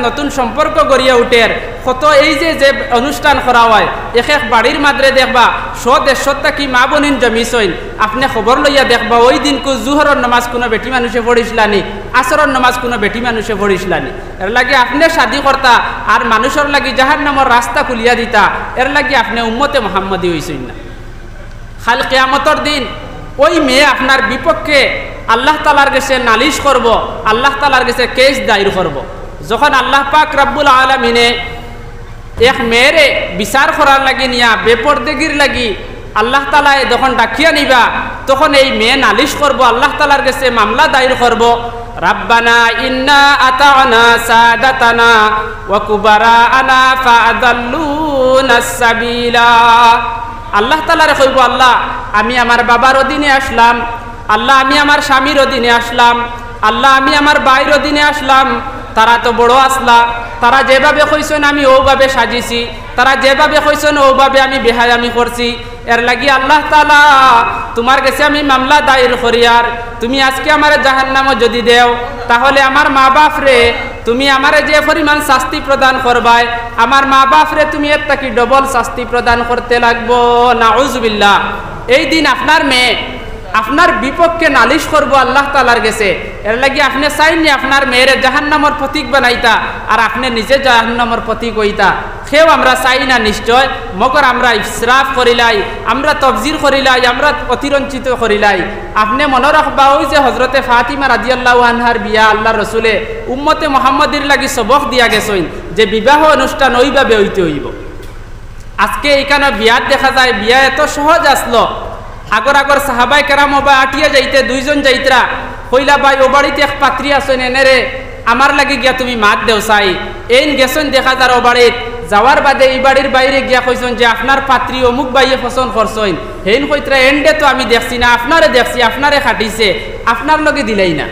নতুন সম্পর্ক গড়িয়া উঠের কত এই যে অনুষ্ঠান করা হয় এক এক বাড়ির মাদ্রে দেখবা 100-150 কি মা বোনিন জমিছইন আপনি খবর লইয়া দেখবা ওই দিন জুহরের নামাজ কোনো বেটি মানুষে পড়িসলানি আসরের নামাজ কোনো বেটি মানুষে পড়িসলানি এর লাগে আপনি শাদি করতা আর মানুষের লাগি জাহান্নামের রাস্তা খুলিয়া দিতা এর লাগে আপনি উম্মতে মুহাম্মদী হইছেন না। কাল কিয়ামতের দিন ওই মেয়ে আপনার বিপক্ষে আল্লাহ তাআলার কাছে নালিশ করব, আল্লাহ তাআলার কাছে কেস দায়ের করব। যখন আল্লাহ পাক রব্বুল আলামিনে এক মেয়েরে বিচার করার লাগি নিয়া বেপরদেগির লাগি আল্লাহ তাআলা যখন ডাকিয়া নিবা তখন এই মেয়ে নালিশ করব, আল্লাহ তাআলার কাছে মামলা দায়ের করব। রাব্বানা ইন্না আতা'না সাদাতানা ওয়া কুবারানা ফাআদাল্লুনাস সাবিলা। আল্লাহ তাআলারে কইব, আল্লাহ আমি আমার বাবার অধীনে আসলাম, আল্লাহ আমি আমার স্বামীর অধীনে আসলাম, আল্লাহ আমি আমার ভাইয়ের অধীনে আসলাম, তারা তো বড় আসলা, তারা যেভাবে কইছেন আমি ওভাবে সাজিছি, তারা যেভাবে কইছেন ওভাবে আমি বেহায়ামি করছি। এর লাগি আল্লাহ তাআলা তোমার কাছে আমি মামলা দায়ের করি, আর তুমি আজকে আমার জাহান্নামে যদি দেও তাহলে আমার মা বাপ রে তুমি আমারে যে পরিমাণ শাস্তি প্রদান করবাই আমার মা বাপ রে তুমি এর থেকে ডবল শাস্তি প্রদান করতে লাগবো। নাউজুবিল্লাহ। এই দিন আপনার মেয়ে আপনার বিপক্ষে নালিশ করবো আল্লাহ তাআলার কাছে। এর লাগি আপনি চাইনি আপনার মেয়েরে জাহান্নামের প্রতীক বানাইতা আর আপনি নিজে জাহান্নামের প্রতীক হইতা। সেও আমরা চাই না নিশ্চয়, মগর আমরা ইসরাফ করিলাই, আমরা তফজির করিলাই, আমরা অতিরঞ্চিত করিলাই। আপনি মনে রাখবা ওই যে হজরতে ফাতিমা রাদিয়াল্লাহু আনহার বিয়া আল্লাহ রসুলে উম্মতে মুহাম্মদীর লাগি সবক দিয়া গেছেন যে বিবাহ অনুষ্ঠান ওইভাবে হইতে হইব। আজকে এইখানে বিয়াত দেখা যায় বিয়া এত সহজ আসলো, আগর সাহাবাই কেরাম বা আটিয়া যাইতে দুইজন যাইতরা কইলা ভাই ও বাড়িতে এক পাত্রী আসেন এনেরে আমার লাগে গিয়া তুমি মাত দেও চাই। এইন গেছেন দেখা যার ও বাড়িত যাওয়ার বাদে এই বাড়ির বাইরে গিয়া কইছেন যে আপনার পাত্রী অমুক বাইয়ে পছন্দ করছেন। হেন কইতরা এন্ডে তো আমি দেখছি না, আপনারে দেখছি, আপনারে খাটিছে, আপনার লগে দিলেই না।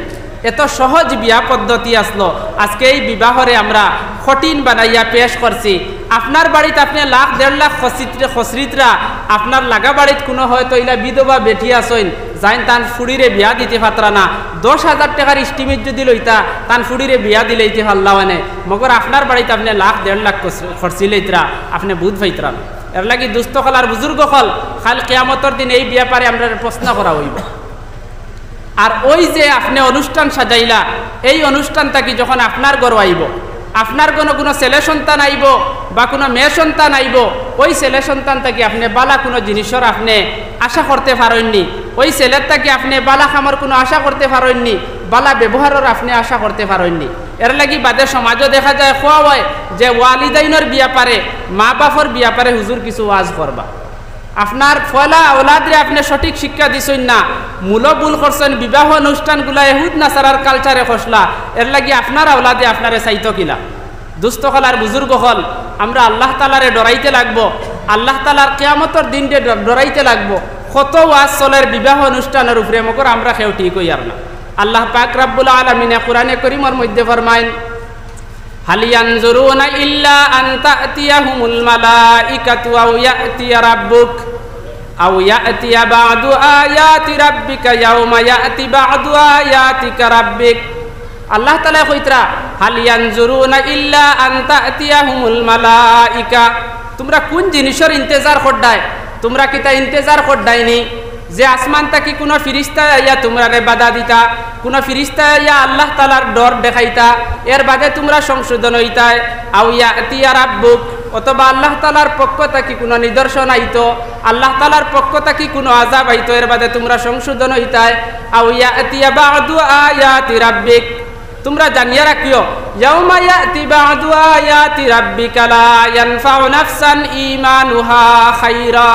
এত সহজ বিয়া পদ্ধতি আসলো, আজকে এই বিবাহরে আমরা কঠিন বানাইয়া পেশ করছি। আপনার বাড়িতে আপনি 1,00,000 1,50,000 খসরিতরা আপনার লাগা বাড়িত কোনো হয়তো ইলা বিধবা বেঠি আসেন যাইন তান ফুড়িরে বিয়া দিতে পাত্রা না, 10,000 টাকার ইস্টিমেট যদি লইতা তান ফুড়িরে বিয়া দিলেইতে পারলাওয়ানে, মগর আপনার বাড়িতে আপনি 1,00,000 খরচি লইতরা আপনি বুধ পাইতরা। এর লাগি দুস্থ হল আর বুজুর্গ হল খাল কিয়ামতের দিন এই ব্যাপারে আমরা প্রশ্ন করা হইব। আর ওই যে আপনি অনুষ্ঠান সাজাইলা এই অনুষ্ঠানটা কি যখন আপনার ঘর আইব, আপনার কোনো ছেলে সন্তান আইব বা কোনো মেয়ে সন্তান আইব, ওই ছেলে সন্তানটা কি আপনি বালা কোনো জিনিসের আপনি আশা করতে পারেননি, ওই ছেলের তাকে আপনি বালা খামার কোনো আশা করতে পারেননি, বালা ব্যবহারের আপনি আশা করতে পারেননি। এর লাগি বাদে সমাজও দেখা যায় খোয়া হয় যে ওয়ালিদাইনের ব্যাপারে মা বাপর ব্যাপারে হুজুর কিছু ওয়াজ করবা, আপনার ফলা ওলাদরে আপনি সঠিক শিক্ষা দিছেন না, মূল ভুল করছেন, বিবাহ অনুষ্ঠানগুলা এহুদ নাসারার কালচারে খসলা। এর লাগি আপনার ওলাদে আপনারে চাইতো কিলা। দুস্থ হল আর বুজুর্গ হল আমরা আল্লাহ তাআলারে ডরাইতে লাগবো, আল্লাহ তাআলার কিয়ামতের দিনকে ডরাইতে লাগবো। কত ওয়াজ চলের বিবাহ অনুষ্ঠানের উপরে, মগর আমরা কেউ ঠিক হই আর না। আল্লাহ পাক রব্বুল আলামিন কুরআনে কারীমের মধ্যে ফরমায়েন হাল ইয়ানজুরুনা ইল্লা আন তা'তিয়াহুমুল মালাইকাতু আও ইয়াতিয়া রাব্বুক আও ইয়াতিয়া বা'দু আয়াতি রাব্বিকা ইয়াওমা ইয়াতি বা'দু আয়াতিকা রাব্বিক। আল্লাহ তাআলা কইতরা হাল ইয়ানজুরুনা ইল্লা আন তা'তিয়াহুমুল মালাইকা, তোমরা কোন জিনিসের ইন্তজার করডাই? তোমরা কি তা ইন্তজার করডাইনি যে আসমান থেকে কোনো ফিরিস্তা আইয়া তোমরা বাধা দিতা, কোনো ফিরিস্তা আইয়া আল্লাহ তাআলার ডর দেখাইতা, এর বাদে তোমরা সংশোধন হইতাই? আও ইয়াতিয়া রাব্বুক, অথবা আল্লাহ তাআলার পক্ষ থেকে কোনো নিদর্শন আইতো, আল্লাহ তাআলার পক্ষ থেকে কোনো আযাব আইতো, এর বাদে তোমরা সংশোধন হইতাই? আও ইয়াতিয়া বা'দু আয়াতি রাব্বিক, তোমরা জানিয়া রাখিও ইয়াউমা ইয়াতি বা'দু আয়াতি রাব্বিকা লা ইয়ানফাউ নাফসান ঈমানুহা খাইরা।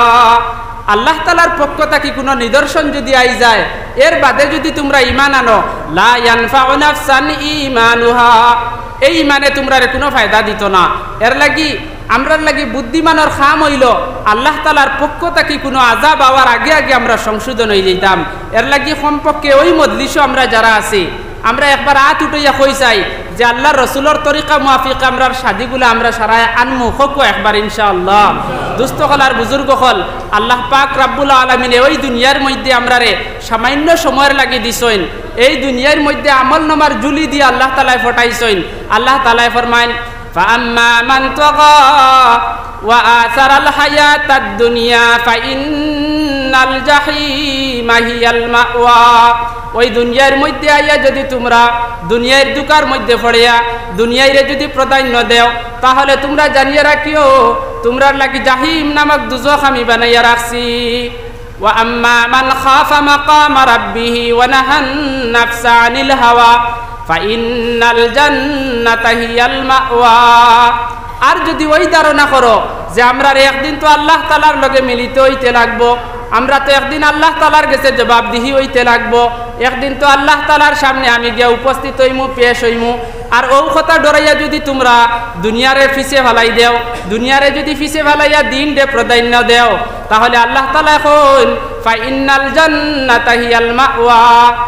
আল্লাহ তাআলার পক্ষ থেকে কোনো নিদর্শন যদি আই যায়, এর বাদে যদি তোমরা ঈমান আনো, লা ইয়ানফাউ নাফসান ঈমানুহা, এই ঈমানে তোমরা কোনো ফায়দা দিত না। এর লাগি আমরার লাগি বুদ্ধিমানের খাম হইল আল্লাহ তাআলার পক্ষ থেকে কোনো আযাব আওয়ার আগে আগে আমরা সংশোধন হয়ে যেতাম। এর লাগি কমপক্ষে ওই মজলিসও আমরা যারা আছি আমরা একবার হাত উঠাইয়া কই চাই যে আল্লাহর রসুলের তরিকা মুআফিক আমরার শাদিগুলো আমরা সারায় আনমু হোক একবার ইনশাআল্লাহ। দুস্থ হল আর বুজুর্গ হল আল্লাহ পাক রব্বুল আলামিন ওই দুনিয়ার মধ্যে আমরারে সামান্য সময়ের লাগি দিছেন, এই দুনিয়ার মধ্যে আমল নামার জুলি দিয়ে আল্লাহ তাআলা ফটাইছেন। আল্লাহ তাআলা ফরমায় ফাআম্মা মান তাগা ওয়া আসারাল হায়াতাদ দুনিয়া ফাইন্নাল জাহিমা হিয়াল মাওয়া। ওই দুনিয়ার মধ্যে আইয়া যদি তোমরা দুনিয়ার দুকার মধ্যে পড়িয়া দুনিয়ারে যদি প্রাধান্য দেও, তাহলে তোমরা জানিয়ে রাখিও তোমরা লাগি জাহিম নামক দুজখ আমি বানাইয়া রাখছি। ওয়া আম্মা মান খাফা মাকাম রাব্বিহি ওয়া নাহান নাফসা আনিল হাওয়া ফাইন্নাল জান্নাতা হিয়াল মাওয়া। আর যদি ওই ধারণা করো যে আমরা একদিন তো আল্লাহ তাআলার লগে মিলিত হইতে লাগবো, আমরা তো একদিন আল্লাহ তাআলার কাছে জবাবদিহি হইতে লাগবো, একদিন তো আল্লাহ তাআলার সামনে আমি গিয়া উপস্থিত হইমু, পেশ হইমু, আর ও কথা ডরাইয়া যদি তোমরা দুনিয়ারে ফিসে ফেলাই দেও, দুনিয়ারে যদি ফিসে ফেলাইয়া দিন দে প্রাধান্য দেও, তাহলে আল্লাহ তাআলা এখন ফাইন্নাল জান্নাতা হিয়াল মাওয়া,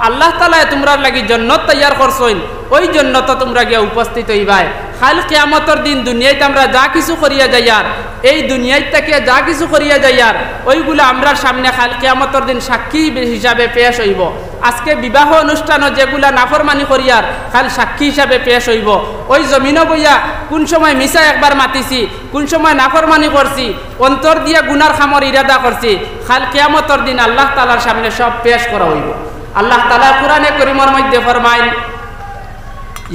আল্লাহ তাআলা তোমরা লাগি জান্নাত তৈয়ার করছেন, ওই জান্নাতে তোমরা গিয়া উপস্থিত হইবাই। কাল কিয়ামতের দিন দুনিয়াতে আমরা যা কিছু করিয়া যাইয়ার, এই দুনিয়ায় থেকে যা কিছু করিয়া যাইয়ার, ওইগুলো আমরা সামনে কাল কিয়ামতের দিন সাক্ষী হিসাবে পেশ হইব। আজকে বিবাহ অনুষ্ঠানও যেগুলা নাফরমানি করিয়ার কাল সাক্ষী হিসাবে পেশ হইব। ওই জমিনও বইয়া কোন সময় মিশা একবার মাতিছি, কোন সময় নাফরমানি করছি, অন্তর দিয়া গুনার খামর ইরাদা করছি, কাল কিয়ামতের দিন আল্লাহ তাআলার সামনে সব পেশ করা হইব। আল্লাহ তাআলা কুরআনে কারীমের মধ্যে ফরমায়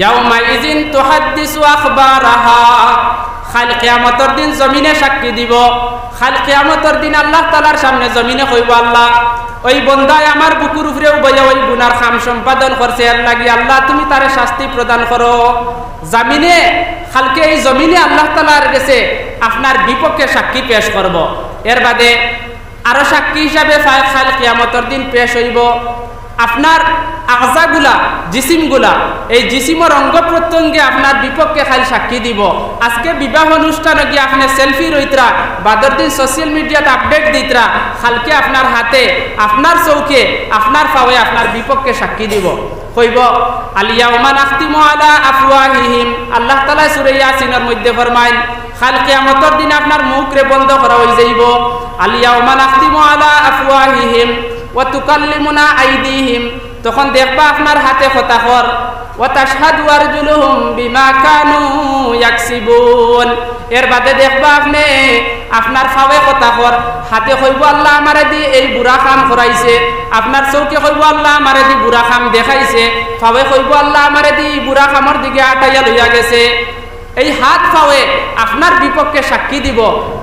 ইয়াউমাইযিন তুহাদ্দিসু আখবারাহা, কাল কিয়ামতের দিন জমিনে সাক্ষী দিব। কাল কিয়ামতের দিন আল্লাহ তাআলার সামনে জমিনে কইব আল্লাহ ওই বন্দায় আমার বুকুর উপরেও বইয়া ওই গুনার কাম সম্পাদন করছে, এর লাগি আল্লাহ তুমি তারে শাস্তি প্রদান করো। জমিনে কালকে এই জমিনে আল্লাহ তাআলার কাছে আপনার বিপক্ষে সাক্ষী পেশ করব। এর বাদে আরো সাক্ষী হিসাবে কাল কিয়ামতের দিন পেশ হইব আপনার আযাগুলা, জিসিমগুলা, এই জিসিমের অঙ্গ প্রত্যঙ্গে আপনার বিপক্ষে খালি সাক্ষী দিব। আজকে বিবাহ অনুষ্ঠানে গিয়ে আপনি সেলফি রইতরা, বাদর দিন সোশ্যাল মিডিয়াতে আপডেট দিতরা, কালকে আপনার হাতে, আপনার চৌকে, আপনার পাওয়ে আপনার বিপক্ষে সাক্ষী দিব। কইব আলিয়াউমা নাখতিমু আলা আফওয়াহিহিম, আল্লাহ তাআলা সূরা ইয়াসিনের মধ্যে ফরমায় কাল কিয়ামতের দিন আপনার মুখরে বন্ধ করা হই যাইব। আলিয়াউমা নাখতিমু আলা আফওয়াহিহিম ওয়া তুকাল্লিমুনা আইদিহিম, তখন দেখবা আপনার হাতে খতাখর, ওয়া তাশহাদু আরজুলুহুম বিমা কানু ইয়াকসিবুন, এর বাদে দেখবা আপনি আপনার ফাওয়ে খতাখর, হাতে কইব আল্লাহ আমারে দি এই বুড়া কাম করাইছে, আপনার চৌকে কইব আল্লাহ আমারে দি বুড়া কাম দেখাইছে, ফাওয়ে কইব আল্লাহ আমারে দি বুড়া কামর দিকে আটাইয়া লইয়া গেছে। এই হাত পাওয়ে আপনার বিপক্ষে সাক্ষী দিব।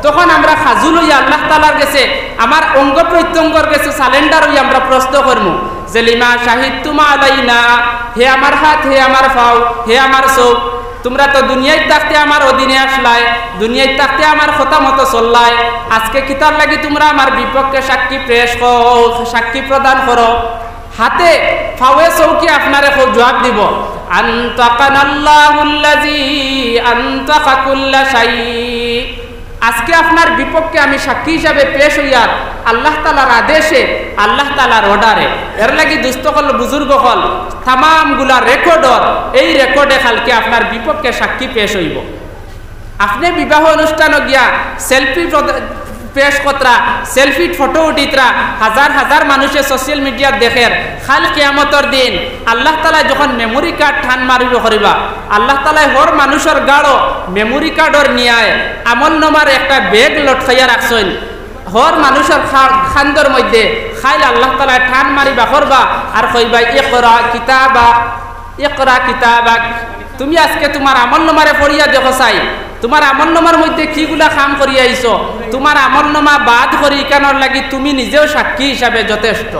তখন আমরা খাজু লইয়া আল্লাহ তাআলার কাছে আমার অঙ্গ প্রত্যঙ্গর কাছে সালেন্ডার হই আমরা প্রশ্ন করবো যে লিমা শাহিদতুম আলাইনা, হে আমার হাত, হে আমার পাও, হে আমার চোখ, তোমরা তো দুনিয়ায় থাকতে আমার অধীনে আসলাই, দুনিয়ায় থাকতে আমার কথা মতো চললাই, আজকে কিতার লাগি তোমরা আমার বিপক্ষে সাক্ষী পেশ করো, সাক্ষী প্রদান করো। হাতে ফাওয়ে চৌকি আপনারে জবাব দিব আনতাকানাল্লাহুল্লাযী আনতাকা কুল্লা শাই, আজকে আপনার বিপক্ষে আমি সাক্ষী হিসাবে পেশ হইয়ার আল্লাহ তাআলার আদেশে, আল্লাহ তাআলার অর্ডারে। এর লাগি দুস্থ হল, বুজুর্গ হল, তামাম গুলা রেকর্ডর, এই রেকর্ডে কালকে আপনার বিপক্ষে সাক্ষী পেশ হইব। আপনি বিবাহ অনুষ্ঠানে গিয়া সেলফি পেশ কতরা, সেলফি ফটো উঠিতরা, হাজার হাজার মানুষে সোশ্যাল মিডিয়া দেখের, কাল কিয়ামতের দিন আল্লাহ তাআলা যখন মেমোরি কার্ড ঠান মারিব করিবা, আল্লাহ তাআলা হর মানুষের গাড়ো মেমোরি কার্ডর নিয়ায় আমল নামার একটা ব্যাগ লটকাইয়া রাখছেন, হর মানুষের খান্দর মধ্যে খাইল আল্লাহ তাআলা ঠান মারিবা করবা আর কইবা ইকরা কিতাবা, ইকরা কিতাবাক, তুমি আজকে তোমার আমল নামারে পড়িয়া দেখো চাই তোমার আমল নামার মধ্যে কিগুলা কাম করিয়া আইছো, তোমার আমল নামা বাদ করি কেনার লাগি তুমি নিজেও সাক্ষী হিসাবে যথেষ্ট।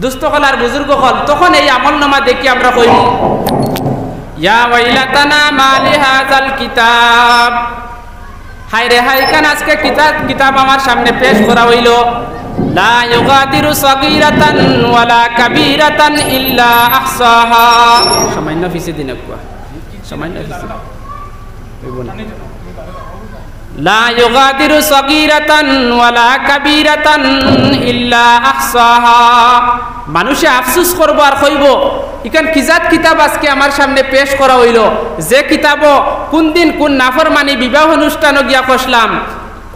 দুস্থ হল আর বুজুর্গ হল, তখন এই আমল নামা দেখি আমরা কইব ইয়া ওয়াইলাতানা মালি হাযাল কিতাব, হায় রে হায় কেন আজকে কিতাব আমার সামনে পেশ করা হইল, লা ইউগাদিরু সাগীরাতান ওয়ালা কাবীরাতান ইল্লা আহসাহা, সামান্য ফিসে দিন কুয়া, সামান্য ফিসে লা ইউগাদিরু সাগীরাতান ওয়ালা কাবীরাতান ইল্লা আহসাহা, মানুষে আফসোস করব আর কইব ইখান কিজাত কিতাব আজকে আমার সামনে পেশ করা হইল, যে কিতাব কোন দিন কোন নাফরমানি বিবাহ অনুষ্ঠানে গিয়া কষলাম,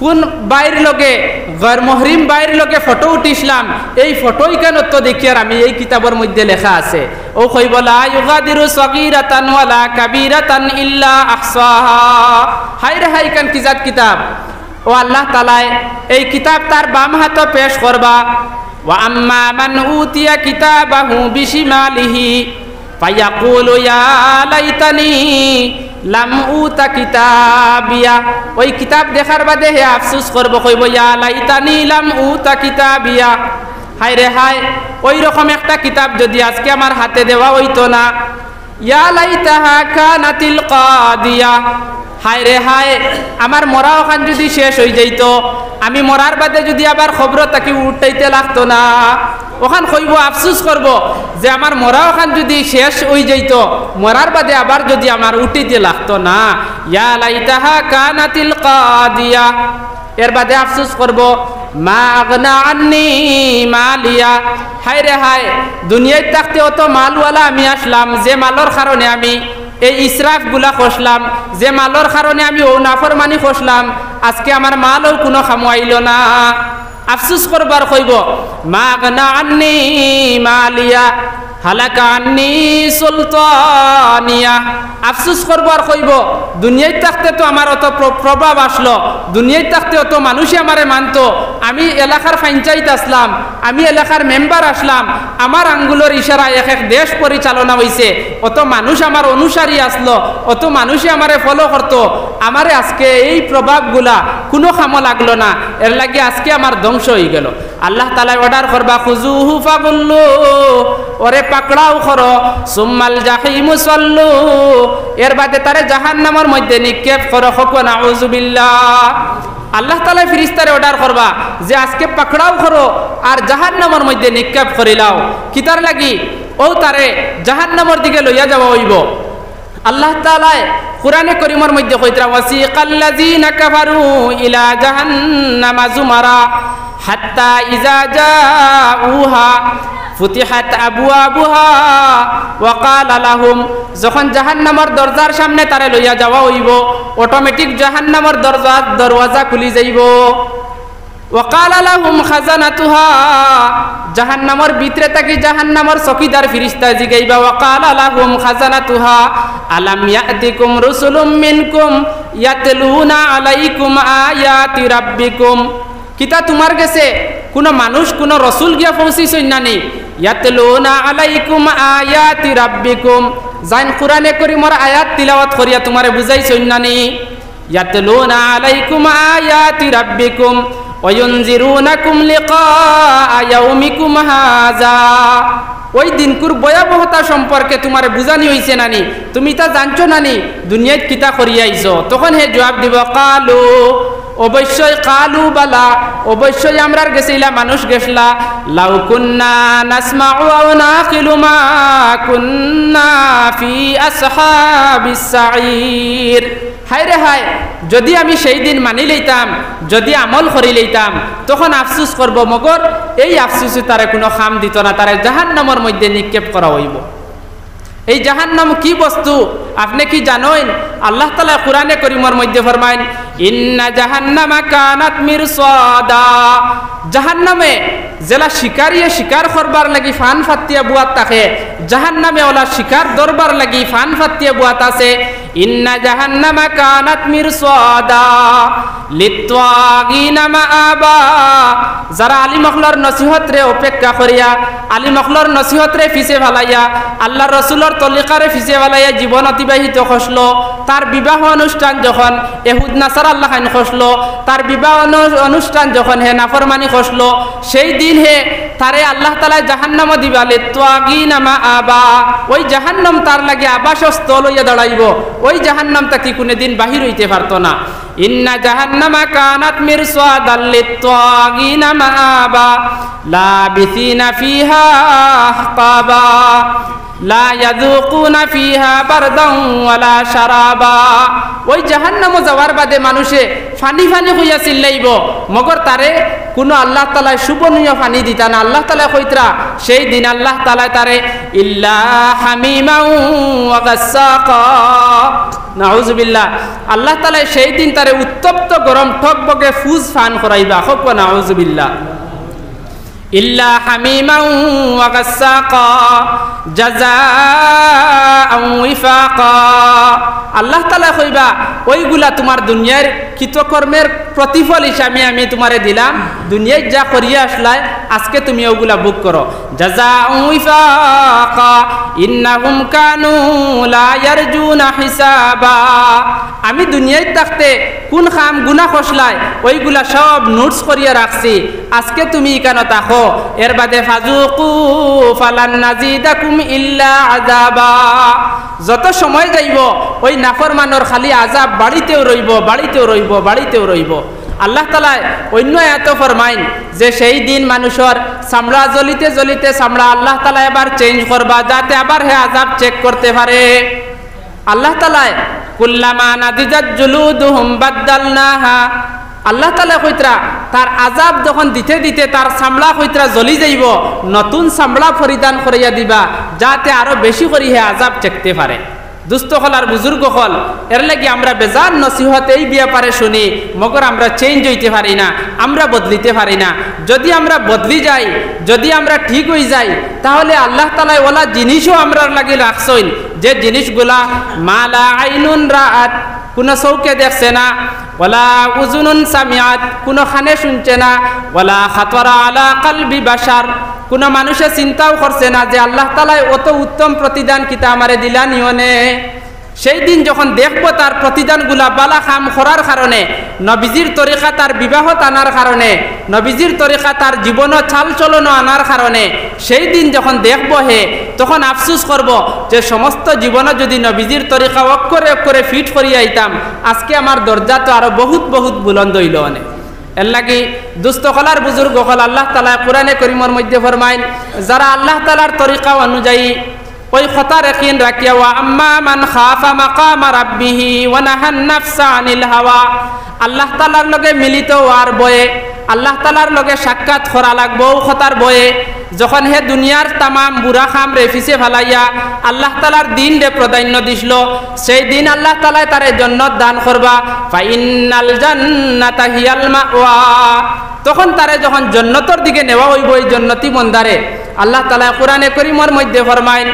কোন বাইর লগে গैर মুহরিম বাইর লগে ফটো উঠিসলাম এই ফটোই কেন তো দেখি আর আমি এই কিতাবের মধ্যে লেখা আছে ও কইব লা ইউগাদিরু সগীরাতান ওয়ালা কাবীরাতান ইল্লা আহসাহা হায় রে হায় কান কিজাত কিতাব ও আল্লাহ তাআলা এই কিতাব তার বাম হাতে পেশ করবা ওয়া আম্মা মান উতিয়া কিতাবাহু বিশিমালিহি ফায়াকুলু ইয়া লাইতানি লাম উতা কিতাবিয়া ওই কিতাব দেখার বাদে হে আফসোস করব কইব ইয়া লাইতানি লাম উতা কিতাবিয়া হায় রে হায় ওই রকম একটা কিতাব যদি আজকে আমার হাতে দেওয়া হইতো না ইয়া লাইতাহা কানাতিল কাদিয়া হায় রে হায় আমার মরা ওখান যদি শেষ হয়ে যাইতো আমি মরার বাদে যদি আবার খবর তাকে উঠাইতে লাগতো না ওখান কইব আফসোস করব যে আমার মরা ওখান যদি শেষ হয়ে যাইতো মরার বাদে আবার যদি আমার উঠাইতে লাগতো না ইয়া লাইতাহা কানাতিল কাদিয়া এর বাদে আফসোস করব মা আগনা আন্নি মালিয়া হায় রে হায় দুনিয়ায় থাকতে অত মালওয়ালা আমি আসলাম যে মালর কারণে আমি এই ইসরাফ গুলা খসলাম যে মালর কারণে আমি ও নাফরমানি খসলাম আজকে আমার মালও কোনো খামুয়াইল না আফসোস করবার কইব মা আগনা আন্নি মালিয়া হালাকা আন্নি সুলতানিয়া আফসোস করবার কইব দুনিয়ায় থাকতে তো আমার অত প্রভাব আসলো দুনিয়ায় থাকতে অত মানুষই আমারে মানতো আমি এলাকার পঞ্চায়েত আসলাম আমি এলাকার মেম্বার আসলাম আমার আঙ্গুলের ইশারায় এক এক দেশ পরিচালনা হইছে অত মানুষ আমার অনুসারী আসলো অত মানুষই আমারে ফলো করতো আমারে আজকে এই প্রভাবগুলা কোনো কামো লাগলো না এর লাগে আজকে আমার ধ্বংস হয়ে গেল আল্লাহ তাআলা অর্ডার করবা খুজুহু ফাগুল্লু ওরে পাকড়াও করো সুম্মাল জাহিমু সাল্লু এর বাদে তারে জাহান্নামের মধ্যে নিক্ষেপ করো হকওয়া নাউযুবিল্লাহ আল্লাহ তাআলা ফেরেশতারে অর্ডার করবা যে আজকে পাকড়াও করো আর জাহান্নামের মধ্যে নিক্ষেপ করিলাও কিতার লাগি ও তারে জাহান্নামের দিকে লইয়া যাওয়া হইব আল্লাহ তাআলা কুরআনে কারীমের মধ্যে কইতরা ওয়াসিকাল্লাযীনা কাফারু ইলা জাহান্নামা যুমারা হাত্তা ইযা জাউহা ফুতিহাত আবওয়াবুহা ওয়া ক্বালা লাহুম যখন জাহান্নামের দরজার সামনে তারে লইয়া যাওয়া হইব অটোমেটিক জাহান্নামের দরওয়াজা খুলি যাইব ওয়া ক্বালা লাহুম খাজানাতুহা জাহান্নামের ভিতরে থাকি জাহান্নামের চকিদার ফেরেশতা জিগাইবা ওয়া ক্বালা লাহুম খাজানাতুহা আলাম ইয়াতিকুম রাসূলুম মিনকুম ইয়াতলুনা আলাইকুম আয়াতি রাব্বিকুম কিতা তোমার কাছে কোন মানুষ কোন রাসূল গিয়া পৌঁছিছই না নি ইয়াতলুনা আলাইকুম আয়াতি রাব্বিকুম জান কুরআনে কারীমের আয়াত তিলাওয়াত করিয়া তোমারে বুঝাইছই না নি ইয়াতলুনা আলাইকুম আয়াতি রাব্বিকুম ওয়া ইউনজিরুনাকুম লিকা ইয়াউমিকুম হাযা ওই দিনকুর ভয়াবহতা সম্পর্কে তোমারে বুঝানি হইছে নানি তুমি তা জানছো নানি দুনিয়াত কিতা করিয়া আইছো তখন হে জবাব দিব কালু অবশ্যই কালু বালা অবশ্যই আমরার গেছিলা মানুষ গেছলা লাউ কুন্না নাসমাউ আও নাকিলু মা কুন্না ফি আসহাবিস সাঈর হায় রে হায় যদি আমি সেই দিন মানি লইতাম যদি আমল করি লইতাম তখন আফসোস করব মগর এই আফসোসে তারে কোনো খাম দিত না তারে জাহান্নামের মধ্যে নিক্ষেপ করা হইব এই জাহান্নাম কি বস্তু আপনি কি জানেন আল্লাহ তাআলা কুরআনে কারীমের মধ্যে ফরমায়েন ইন্না জাহান্নামা কানাত মিরসাদা জাহান্নামে জেলা শিকারিয়ে শিকার করবার লাগি ফান ফাতিয়া বুয়াত থাকে জাহান্নামে ওলা শিকার দরবার লাগি ফান ফাতিয়া বুয়াত আছে ইন্না জাহান্নামা কানাত মিরসাদা লিত্তাগিনা মাআবা যারা আলী মখলর নসিহত রে অপেক্ষা করিয়া আলী মখলর নসিহত রে ফিসে ভালাইয়া আল্লাহর রাসূলের তরিকারে ফিসে ভালাইয়া জীবন অতিবাহিত করলো তার বিবাহ অনুষ্ঠান যখন ইহুদ নাসারা আল্লাহ খান খসলো তার বিবাহ অনুষ্ঠান যখন হে নাফরমানি খসলো সেই দিন হে তারে আল্লাহ তাআলা জাহান্নাম দিবা লিত্তাগিনা মাআবা ওই জাহান্নাম তার লাগে আবাসস্থল হইয়া দাঁড়াইব ওই জাহান্নাম তা কি কোনদিন বাহির হইতে পারতো না ইন্না জাহান্নামা কানাত মিরসাদাল লিত্তাগিনা মাআবা লাবিসিনা ফিহা আহকাবা লা ইয়াযুকুনা ফিহা বারদান ওয়ালা শারাবা ওই জাহান্নামে যাওয়ার বাদে মানুষে ফানি ফানি হইয়া চিল্লাইব মগর তারে কোনো আল্লাহ তাআলা সুবনীয় পানি দিতা না। আল্লাহ তাআলা কইতরা সেই দিন আল্লাহ তাআলা তারে ইল্লা হামিমাউ ওয়া গাসসাকা, নাউযুবিল্লাহ, আল্লাহ তাআলা সেই দিন তারে উত্তপ্ত গরম ঠকবকে ফুজ ফান করাইবা। খুব নাউযুবিল্লাহ। ইল্লা হামিমাউ ওয়া গাসসাকা জাযাআন ওয়িফাকা, আল্লাহ তাআলা কইবা ওইগুলা তোমার দুনিয়ার কৃতকর্মের প্রতিফল হিসাবে আমি তোমারে দিলাম, দুনিয়ায় যা করিয়া আসলাই আজকে তুমি ওগুলা বুক করো। জাযাআন ওয়িফাকা ইন্নাহুম কানু লা ইয়ারজুনা হিসাবা, আমি দুনিয়ায় থাকতে কোন খাম গুনাহ করছলাই ওইগুলা সব নোটস করিয়া রাখছি, আজকে তুমি এখানে থাকো। এর বাদে ফাজুকু ফালান নাজিদাকুম ইল্লা আযাবা, যত সময় যাইব ওই নাফরমানের খালি আযাব বাড়িতেও রইব, বাড়িতেও রইব, বাড়িতেও রইব। আল্লাহ তাআলা অন্য এত ফরমাইন যে সেই দিন মানুষের চামড়া জ্বলিতে জ্বলিতে চামড়া আল্লাহ তাআলা এবার চেঞ্জ করবা, যাতে আবার হে আযাব চেক করতে পারে। আল্লাহ তাআলা কুল্লামা নাদিজাত জুলুদুহুম বাদদালনাহা, আল্লাহ তাআলা কইতরা তার আযাব যখন দিতে দিতে তার চামড়া কইতরা জ্বলি যাইব, নতুন চামড়া পরিধান করিয়া দিবা, যাতে আরো বেশি করে হে আযাব চেকতে পারে। দুস্থ হল আর বুজুর্গ হল, এর লাগি আমরা বেজান নসিহত এই ব্যাপারে শুনি, মগর আমরা চেঞ্জ হইতে পারি না, আমরা বদলিতে পারি না। যদি আমরা বদলি যাই, যদি আমরা ঠিক হয়ে যাই, তাহলে আল্লাহ তাআলা ওলা জিনিসও আমরা লাগি রাখছইন, যে জিনিসগুলা মালা আইনুন রাআত, কোনো চৌকে দেখছে না, ওয়ালা উজুনুন সামিআত, কোনো খানে শুনছে না, ওয়ালা খাতরা আলা কলবি বাশার, কোনো মানুষে চিন্তাও করছে না যে আল্লাহ তাআলা অত উত্তম প্রতিদান কিতা আমারে দিলা নিয়নে। সেই দিন যখন দেখবো তার প্রতিদানগুলা বালা খাম করার কারণে, নবীজির তরিকা তার বিবাহত আনার কারণে, নবীজির তরিকা তার জীবন চাল চলন আনার কারণে, সেই দিন যখন দেখবো হে তখন আফসুস করব যে সমস্ত জীবনে যদি নবীজির তরিকা অক্ষরে অক্ষরে ফিট করিয়া আইতাম, আজকে আমার দরজা তো আরো বহুত বহুত বুলন্দ হইল অনেক। এর লাগি দুস্থ কলার বুজুর্গ হল আল্লাহ তাআলা কোরআনে করিমের মধ্যে ফরমাইন, যারা আল্লাহ তাআলার তরিকা অনুযায়ী ওই কথার ইয়াকিন রাখিয়া, ওয়া আম্মা মান খাফা মাকামা রাব্বিহি ওয়া নাহান নাফসা আনিল হাওয়া, আল্লাহ তাআলার লগে মিলিত হওয়ার বয়ে, আল্লাহ তাআলার লগে সাক্ষাৎ করা লাগবো কথার বয়ে, যখন হে দুনিয়ার তামাম বুড়া খাম রে ফিসে ফেলাইয়া আল্লাহ তাআলার দিন রে প্রাধান্য দিছিল, সেই দিন আল্লাহ তাআলা তারে জান্নাত দান করবা। ফাইন্নাল জান্নাতা হিয়াল মাওয়া, তখন তারে যখন জান্নাতের দিকে নেওয়া হইব ওই জান্নাতি বান্দারে, আল্লাহ তাআলা কোরআনে করিমের মধ্যে ফরমাইন,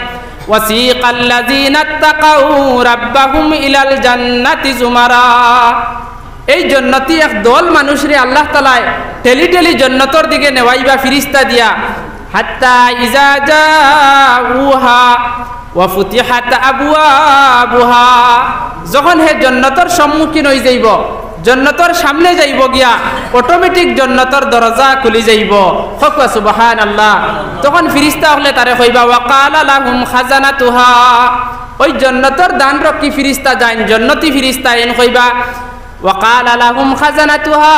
ওয়াসিকাল্লাযীনা তাকাউ রাব্বাহুম ইলাল জান্নাতি যুমারা, এই জান্নাতি এক দল মানুষরে আল্লাহ তাআলা ঠেলি ঠেলি জান্নাতের দিকে নেওয়াইবা ফিরিস্তা দিয়া, হাত্তা ইজা জাউহা ওয়া ফুতিহাত আবওয়াবুহা, যখন হে জান্নাতের সম্মুখীন হই যাইব, জান্নাতের সামনে যাইব গিয়া অটোমেটিক জান্নাতের দরজা খুলি যাইব। হক সুবহানাল্লাহ। তখন ফিরিস্তা হলে তারে কইবা, ওয়া ক্বালা লাহুম খাজানাতুহা, ওই জান্নাতের দান রক্ষী ফিরিস্তা যাইন, জান্নাতি ফিরিস্তা এন কইবা, ওয়া ক্বালা লাহুম খাজানাতুহা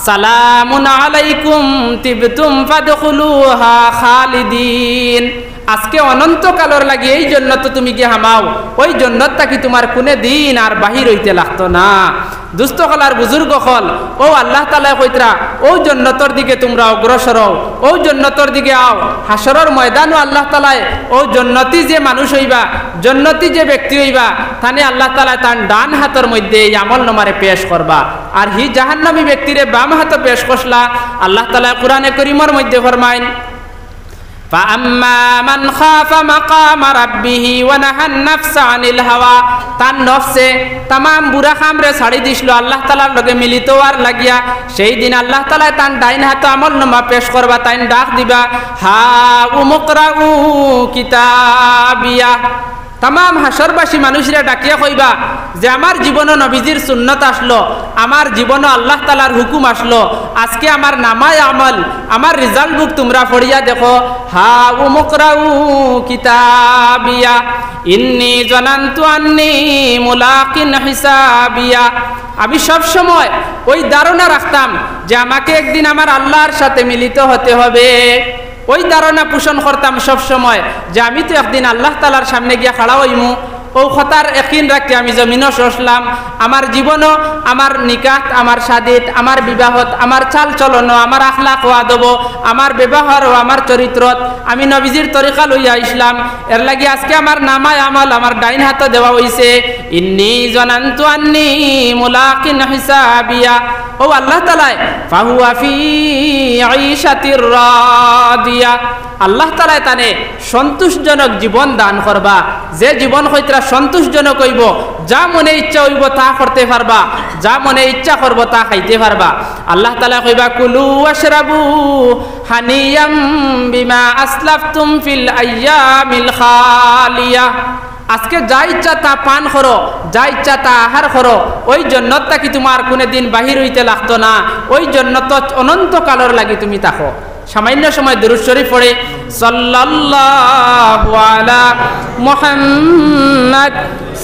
সালামুন আলাইকুম তিবতুম ফাদখুলুহা খালিদিন, আজকে অনন্তকালর লাগে এই জান্নাত তুমি কি হামাও, ওই জান্নাতটা কি তোমার কোনে দিন আর বাহির হইতে লাগতো না। দুস্থ হলার বুজুর্গ হল, ও আল্লাহ তাআলা কইতরা ও জান্নাতের দিকে তোমরা অগ্রসর হও, ও জান্নাতের দিকে আও, হাসরের ময়দানও আল্লাহ তাআলা ও জান্নাতি যে মানুষ হইবা, জান্নাতি যে ব্যক্তি হইবা, তানে আল্লাহ তাআলা তার ডান হাতের মধ্যে এই আমল নামারে পেশ করবা, আর হি জাহান্নামী ব্যক্তিরে বাম হাতে পেশ করলা। আল্লাহ তাআলা কোরআনে করিমের মধ্যে ফরমাইন, فأما من خاف مقام ربه ونهى النفس عن الهوى, তার নফসে तमाम বুড়া খামরে ছাড়ি দিছিল আল্লাহ তাআলার লগে মিলিত হওয়ার লাগিয়া, সেই দিন আল্লাহ তাআলা তার ডাইন হাতে আমলনামা পেশ করবা, তাই ডাক দিবা, হা উমকরাউ কিতাবিয়া, तमाम হাসরবাসী মানুষরা ডাকিয়া কইবা যে আমার জীবনে নবীজির সুন্নত আসলো, আমার জীবনে আল্লাহ তাআলার হুকুম আসলো, আজকে আমার নামায় আমল, আমার রেজাল্ট বুক তোমরা পড়িয়া দেখো, হা উমকরাউ কিতাবিয়া ইন্নী জানান্তু আন্নী মুলাকিন হিসাবিয়া, আমি সব সময় ওই ধারণা রাখতাম যে আমাকে একদিন আমার আল্লাহর সাথে মিলিত হতে হবে, ওই ধারণা পোষণ করতাম সব সময় যে আমি তো একদিন আল্লাহ তাআলার সামনে গিয়া খাড়া হইমু, ও কথার একদিন রাখতে আমি জমিনও সসলাম, আমার জীবনও, আমার নিকাহ, আমার শাদীত, আমার বিবাহত, আমার চাল চলন, আমার আখলাক ও আদব, আমার ব্যবহার ও আমার চরিত্রত আমি নবীজির তরিকা লইয়া ইসলাম। এর লাগি আজকে আমার নামায় আমল আমার ডাইন হাতে দেওয়া হইছে। ইন্নী জানান্তু আন্নী মুলাকিন হিসাবিয়া। ও আল্লাহ তাআলা ফাহুয়া ফি আইশাতির রাদিয়া, আল্লাহ তাআলা তানে সন্তোষজনক জীবন দান করবা। যে জীবন হইতরা সন্তোষজনক হইব, যা মনে ইচ্ছা হইব তা করতে পারবা, যা মনে ইচ্ছা করব তা খাইতে পারবা। আল্লাহ তাআলা কইবা কুলু ওয়াশরাবু হানিয়াম বিমা আসলাফতুম ফিল আইয়ামিল খালিয়া। আজকে যা ইচ্ছা তা পান করো, যা ইচ্ছা তা আহার করো, ওই জন্নতটা কি তোমার কোনো দিন বাহির হইতে লাগতো না, ওই জন্নত অনন্তকালর লাগি তুমি থাকো। সামান্য সময় দুরূদ শরীফ পড়ে সাল্লাল্লাহু আলা মুহাম্মদ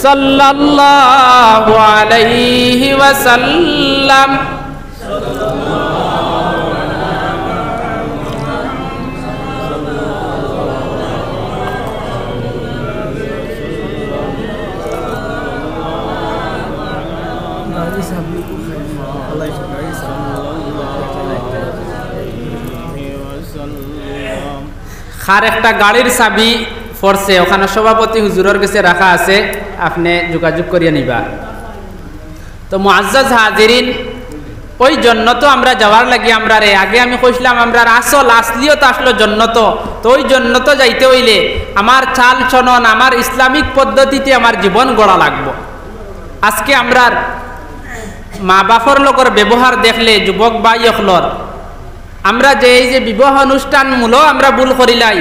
সাল্লাল্লাহু আলাইহি ওয়াসাল্লাম। খার একটা গাড়ির চাবি পড়ছে, ওখানে সভাপতি হুজুরের কাছে রাখা আছে, আপনি যোগাযোগ করিয়া নিবা। তো মুআজ্জাজ হাজিরিন, ওই জন্নত আমরা যাওয়ার লাগি আমরা রে আগে আমি কইছিলাম আমরা আসলিয়ত আসলো জন্নত। তো ওই জন্নত যাইতে হইলে আমার চাল চলন, আমার ইসলামিক পদ্ধতিতে আমার জীবন গড়া লাগবো। আজকে আমরা মা বাপর লোকের ব্যবহার দেখলে যুবক ভাই হলর, আমরা যে এই যে বিবাহ অনুষ্ঠান মূলও আমরা ভুল করিলাই,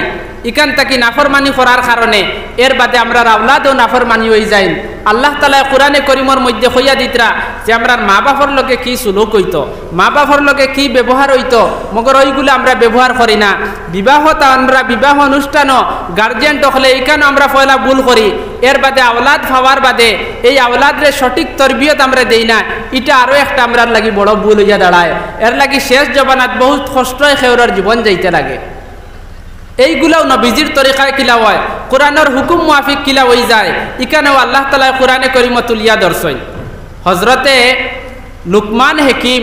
ইখান থাকি নাফরমানি করার কারণে এর বাদে আমরা আওলাদও নাফরমানি হয়ে যাই। আল্লাহ তাআলা কোরআনে করিমর মধ্যে হইয়া দিতরা যে আমরা মা বাপর লোকে কি সুলুক হইতো, মা বাপর লোকে কি ব্যবহার হইতো, মগর ওইগুলো আমরা ব্যবহার করি না। বিবাহতা আমরা বিবাহ অনুষ্ঠানও গার্জিয়ান হলে এইখানে আমরা পয়লা ভুল করি। এর বাদে আওলাদ পাওয়ার বাদে এই আওলাদরে সঠিক তরবিয়ত আমরা দেই না, এটা আরও একটা আমরা লাগি বড় ভুল হইয়া দাঁড়ায়। এর লাগি শেষ জবানাত বহুত কষ্টই খেউরার জীবন যাইতে লাগে। এইগুলাও নবীজির তরিকায় কিলা হয়, কোরআনের হুকুম মুআফিক কিলা হয়ে যায়। ইখানেও আল্লাহ তাআলা কোরআনে করিমত তুলিয়া দর্শন। হজরতে লুকমান হাকিম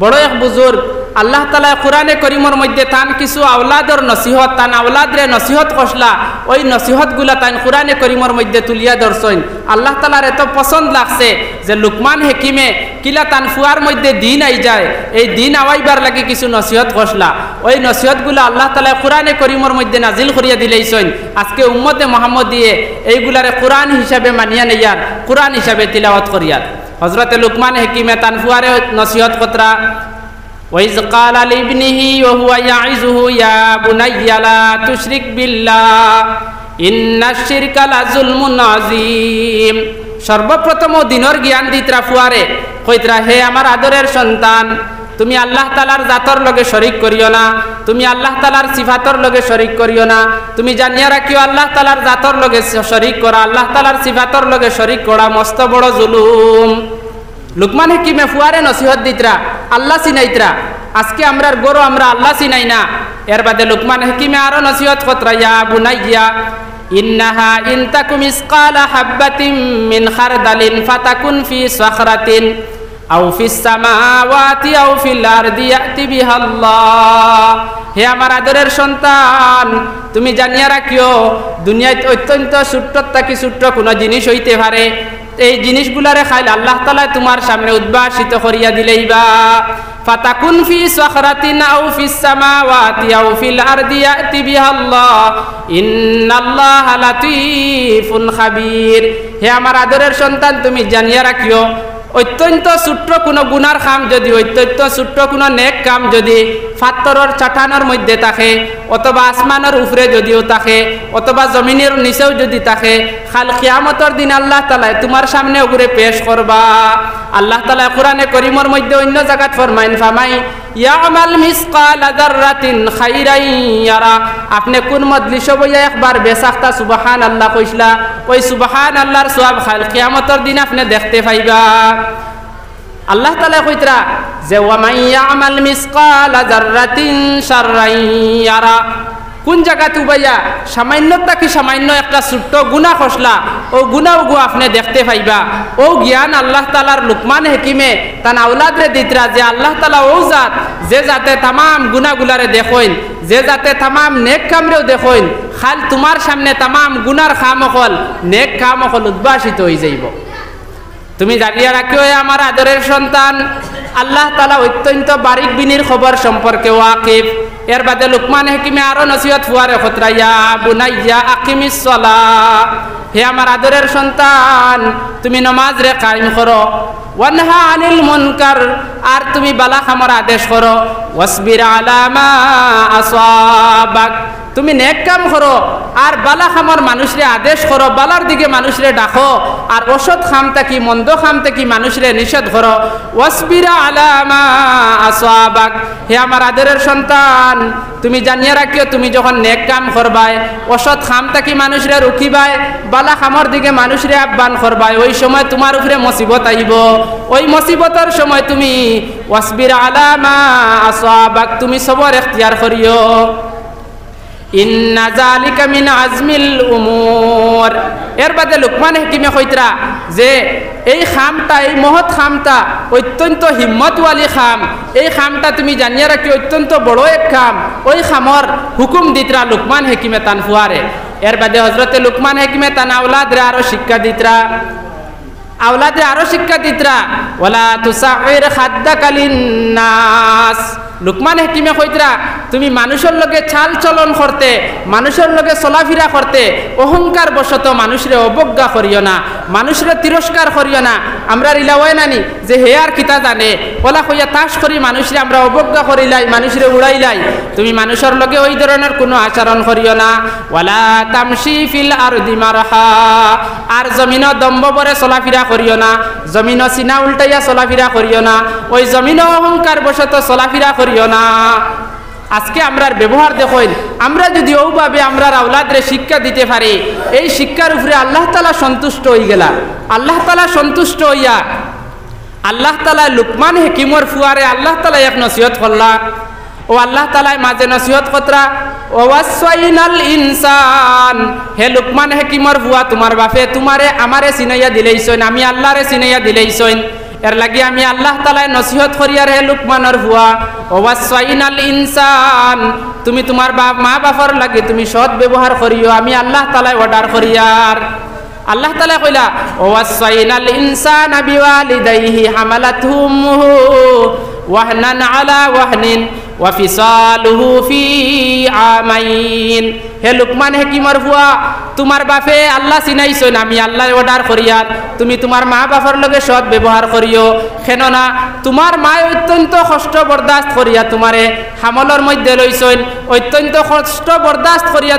বড় এক বুজুর্গ, আল্লাহ তাআলা কোরআনে করিমর মধ্যে তান কিছু আওলাদর নসিহত, তান আওলাদরে নসিহত কষলা, ওই নসিহতগুলা তান কোরআনে করিমর মধ্যে তুলিয়া দর্শন। আল্লাহ তাআলার এত পছন্দ লাগছে যে লুকমান হাকিমে কিলা তান ফুয়ার মধ্যে দিন আই যায়, এই দিন আওয়াইবার লাগে কিছু নসিহত কষলা। ওই নসিহতগুলো আল্লাহ তাআলা কোরআনে করিমর মধ্যে নাজিল করিয়া দিলেইছেন। আজকে উম্মতে মুহাম্মদ দিয়ে এইগুলারে কোরআন হিসাবে মানিয়া নেয়ার, কোরআন হিসাবে তিলাওয়াত করিয়ার। হযরতে লুকমান হাকিমে তান ফুয়ারে নসিহত কতরা وَإِذْ قَالَ لِابْنِهِ وَهُوَ يَعِظُهُ يَا بُنَيَّ لَا تُشْرِكْ بِاللَّهِ إِنَّ الشِّرْكَ لَظُلْمٌ عَظِيمٌ। সর্বপ্রথম দিনের জ্ঞান দিতরা ফুয়ারে, কইতরা হে আমার আদরের সন্তান, তুমি আল্লাহ তাআলার জাতর লগে শরীক করিও না, তুমি আল্লাহ তাআলার সিফাতর লগে শরীক করিও না। তুমি জানিয়া রাখিও আল্লাহ তাআলার জাতর লগে শরীক করা, আল্লাহ তাআলার সিফাতর লগে শরীক করা মস্ত বড় জুলুম। লুকমান হাকিমে ফুয়ারে নসিহত দিতরা, আল্লাহ চিনাইতরা। আজকে আমরার গরু আমরা আল্লাহ চিনাই না। এর বাদে লুকমান হাকিমে আরো নসিহত কতরা ইয়া বুনাইয়া ইন্নাহা ইন তাকুম মিসকালা হাববাতিন মিন খারদালিন ফাতাকুন ফি সাখরাতিন আও ফিস সামাওয়াতি আও ফিল আরদি ইয়াতি বিহাল্লাহ। হে আমার আদরের সন্তান, তুমি জানিয়া রাখিও দুনিয়ায় অত্যন্ত ছোট্ট থাকি ছোট্ট কোনো জিনিস হইতে পারে, এই জিনিসগুলারে খাইলে আল্লাহ তাআলা তোমার সামনে উদ্ভাসিত করিয়া দিলেইবা। ফাতাকুন ফি সাখরাতিন আও ফিস সামাওয়াতি আও ফিল আরদি ইয়াতি বিহাল্লাহ ইন্নাল্লাহা লাতীফুন খাবীর। হে আমার আদরের সন্তান, তুমি জানিয়া রাখিও অত্যন্ত ছোট্ট কোনো গুনার কাম যদি, অত্যন্ত ছোট্ট কোনো নেক কাম যদি পাথরের চাটানোর মধ্যে থাকে, অথবা আসমানের উপরে যদিও থাকে, অথবা জমিনের নিচেও যদি থাকে, কাল কিয়ামতের দিন আল্লাহ তাআলা তোমার সামনে ওগুরে পেশ করবা। আল্লাহ তাআলা কোরআনে করিমর মধ্যে অন্য জায়গাত ফরমাইন ফামাই ইয়ামাল মিসকালা যাররাতিন খাইরান ইয়ারা। আপনি কোন মজলিস বইয়া একবার বেসাখতা সুবহানাল্লাহ কইছলা, ওই সুবহানাল্লাহর সওয়াব কাল কিয়ামতের দিন আপনি দেখতে পাইবা। আল্লাহ তাআলা কইতরা যে ওয়া মান ইয়ামাল মিসকালা যাররাতিন শাররান ইয়ারা। কোন জায়গা তুবাইয়া সামান্যতা কি সামান্য একটা ছোট্ট গুণা খসলা ও গুণাও গো আপনি দেখতে পাইবা। ও জ্ঞান আল্লাহ তালার লুকমান হেকিমে তান আউলাদরে দিতরা যে আল্লাহ তালা ও জাত যে যাতে তামাম গুণাগুলারে দেখইন, যে যাতে তামাম নেক কামরেও দেখইন, খাল তোমার সামনে তামাম গুনার খাম অকল নেক খাম অকল উদ্ভাসিত হয়ে যাইব। তুমি জানিয়া রাখিও আমার আদরের সন্তান, আল্লাহ তালা অত্যন্ত বারিক বিনির খবর সম্পর্কে ওয়াকিফ। এর বাদে লুকমান হেকিমে আরো নসিহত ফুয়ারে খতরাইয়া বুনাইয়া আকিমিস সালাহ, হে আমার আদরের সন্তান তুমি নামাজ রে কায়েম করো, ওয়ানহা আনিল মুনকার আর তুমি বালা খামর আদেশ করো, ওয়াসবির আলা মা আসাবাক তুমি নেক কাম করো আর বালা খামর মানুষরে আদেশ করো, বালার দিকে মানুষরে ডাকো আর অসৎ খামতা কি মন্দ খামতা কি মানুষরে নিষেধ করো। ওয়াসবিরা আলা মা আসাবাক, হে আমার আদরের সন্তান তুমি জানিয়ে রাখিও তুমি যখন নেক কাম করবাই, অসৎ খামতা কি মানুষরে রুখিবাই, বালা খামর দিকে মানুষরে আহ্বান করবাই, ওই সময় তোমার উপরে মুসিবত আইব। ওই মুসিবতের সময় তুমি ওয়াসবিরা আলা মা আসাবাক তুমি সবর ইখতিয়ার করিও। ইন্না যালিকা মিন আজমিল উমুর, এর বাদে লুকমান হেকিমে কইতরা যে এই খামটা এই মহৎ খামটা অত্যন্ত হিম্মতওয়ালি খাম, এই খামটা তুমি জানিয়ে রাখি অত্যন্ত বড় এক খাম। ওই খামর হুকুম দিতরা লুকমান হেকিমে তান ফুয়ারে। এর বাদে হজরতে লুকমান হেকিমে তান আওলাদরে আরো শিক্ষা দিতরা, আওলাদে আরো শিক্ষা দিতরা ওয়ালা তুসাইর খাদ্দাকা লিন্নাস। লুকমান হেকিমে কইতরা তুমি মানুষের লগে চাল চলন করতে, মানুষের লগে চলাফেরা করতে অহংকার বশত মানুষরে অবজ্ঞা করিও না, মানুষরে তিরস্কার করিও না। আমরা রিলাওয়াই নানি যে হে আর কিতা জানে ওলা কইয়া তাস করি মানুষরে আমরা অবজ্ঞা করিলাই, মানুষরে উড়াইলাই। তুমি মানুষের লগে ওই ধরনের কোনো আচরণ করিও না। ওয়ালা তামশি ফিল আরদি মারহা, আর জমিন দম্ভ বরে চলাফেরা করিও না, জমিন সিনা উল্টাইয়া চলাফেরা করিও না, ওই জমিন অহংকার বশত চলাফেরা করিও না। আজকে আমরার ব্যবহার দেখুন, আমরা যদি ওভাবে আমরার আওলাদরে শিক্ষা দিতে পারি, এই শিক্ষার উপরে আল্লাহ তাআলা সন্তুষ্ট হয়ে গেলা। আল্লাহ তাআলা সন্তুষ্ট হইয়া আল্লাহ তাআলা লুকমান হেকিমর ফুয়ারে আল্লাহ তাআলা এক নসিহত করলা। ও আল্লাহ তাআলা মাঝে নসিহত কতরা ওয়াসাইনাল ইনসান, হে লুকমান হেকিমর ফুয়া তোমার বাপে তোমারে আমারে চিনাইয়া দিলেইছইন, আমি আল্লাহরে চিনাইয়া দিলেইছইন। এর লাগি আমি আল্লাহ তাআলা নসিহত করিয়ার হে লুকমানের ফুয়া ওয়াসাইনাল ইনসান, তুমি তোমার মা বাবার লাগি তুমি সৎ ব্যবহার করিও, আমি আল্লাহ তাআলা অর্ডার করিয়ার। আল্লাহ তাআলা কইলা ওয়াসাইনাল ইনসানা বিওয়ালিদাইহি হামালাতহু উম্মুহু ওয়াহনান আলা ওয়াহনিন ওয়া ফিসালুহু ফি আমাইন। হে লুকমান হেকিমর ফুয়া তোমার বাপে আল্লাহ চিনাইছইন, আমি আল্লাহ অর্ডার করিয়ার তুমি তোমার মা বাবার লগে সৎ ব্যবহার করিও। কেননা তোমার মা অত্যন্ত কষ্ট বরদাস্ত করিয়া তোমারে হামলর মধ্যে লইছইন, অত্যন্ত কষ্ট বরদাস্ত করিয়া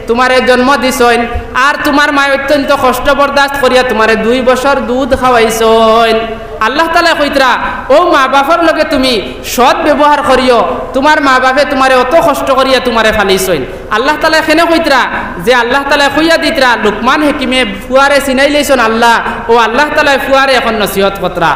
তোমারে জন্ম দিছইন। আর তোমার মা অত্যন্ত কষ্ট বরদাস্ত করিয়া তোমারে 2 বছর দুধ খাওয়াইছইন। আল্লাহ তাআলা কইতরা ও মা বাবার লগে তুমি সৎ ব্যবহার করিও, তোমার মা বাপে তোমারে অত কষ্ট করিয়া তোমারে ফালিছইন। আল্লাহ তাআলা এখানে কইতরা যে আল্লাহ তাআলা কইয়া দিতরা লুকমান হেকিমে ফুয়ারে চিনাই লইছন আল্লাহ, ও আল্লাহ তাআলা ফুয়ারে এখন নসিহত কতরা।